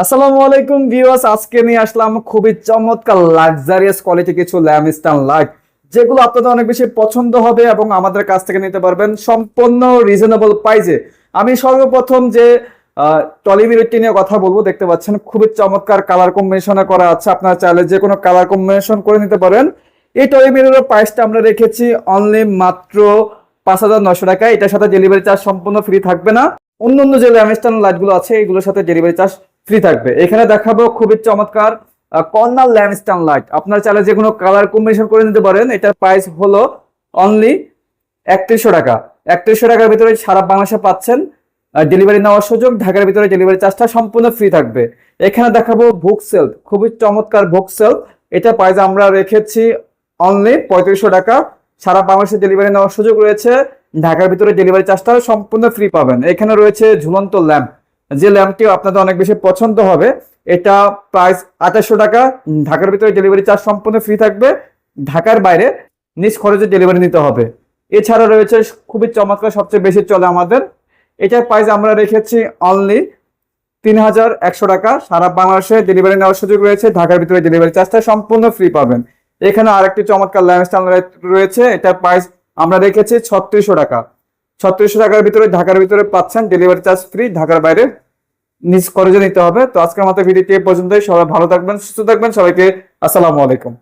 আসসালামু আলাইকুম ভিউয়ার্স, আজকে নিয়ে আসলাম খুবই চমৎকার লাক্সারিয়াস কোয়ালিটি কিছু ল্যাম্পস্টান লাইট, যেগুলো আপনাদের অনেক বেশি পছন্দ হবে এবং আমাদের কাছ থেকে নিতে পারবেন সম্পূর্ণ রিজনেবল প্রাইসে। আমি সর্বপ্রথম যে টলি মিররটি নিয়ে কথা বলবো, দেখতে পাচ্ছেন খুবই চমৎকার কালার কম্বিনেশনে করা আছে। আপনারা চাইলে যে কোনো কালার কম্বিনেশন করে নিতে পারেন। এই টলি মিররের প্রাইসটা আমরা রেখেছি অনলি মাত্র 5,900 টাকা। এটার সাথে ডেলিভারি চার্জ সম্পূর্ণ ফ্রি থাকবে না। অন্য যে ল্যাম্পস্টান লাইটগুলো আছে এগুলোর সাথে ডেলিভারি চার্জ ফ্রি থাকবে। এখানে দেখাবো খুবই চমৎকার কর্নার ল্যাম্পস্টান লাইট। আপনারা চাইলে যে কোনো কালার কম্বিনেশন করে নিতে পারেন। এটার প্রাইস হলো অনলি 3100 টাকা। 3100 টাকার ভিতরে সারা বাংলাদেশে পাচ্ছেন ডেলিভারি নেওয়ার সুযোগ। ঢাকার ভিতরে ডেলিভারি চার্জটা সম্পূর্ণ ফ্রি থাকবে। এখানে দেখাবো বুক সেলফ, খুবই চমৎকার বুক সেলফ। এটা প্রাইস আমরা রেখেছি অনলি 3500 টাকা। সারা বাংলাদেশে ডেলিভারি নেওয়ার সুযোগ রয়েছে। ঢাকার ভিতরে ডেলিভারি চার্জটা সম্পূর্ণ ফ্রি পাবেন। এখানে রয়েছে ঝুলন্ত ল্যাম্প, যে ল্যাম্পটি আপনাদের অনেক বেশি পছন্দ হবে। এটা প্রাইস 2800 টাকা। ঢাকার ভিতরে ডেলিভারি চার্জ সম্পূর্ণ ফ্রি থাকবে। ঢাকার বাইরে নিজ খরচে ডেলিভারি নিতে হবে। এছাড়া রয়েছে খুবই চমৎকার, সবচেয়ে বেশি চলে আমাদের, এটার প্রাইস আমরা রেখেছি অনলি 3100 টাকা। সারা বাংলাদেশে ডেলিভারি নেওয়ার সুযোগ রয়েছে। ঢাকার ভিতরে ডেলিভারি চার্জটা সম্পূর্ণ ফ্রি পাবেন। এখানে আরেকটি চমৎকার ল্যাম্পস্টান রয়েছে। এটার প্রাইস আমরা রেখেছি 3600 টাকা। 3600 টাকার ভিতরে ঢাকার ভিতরে পাচ্ছেন ডেলিভারি চার্জ ফ্রি। ঢাকার বাইরে নিজ খরচে নিতে হবে। তো আজকের মতো ভিডিওটি এ পর্যন্তই। সবাই ভালো থাকবেন, সুস্থ থাকবেন। সবাইকে আসসালামু আলাইকুম।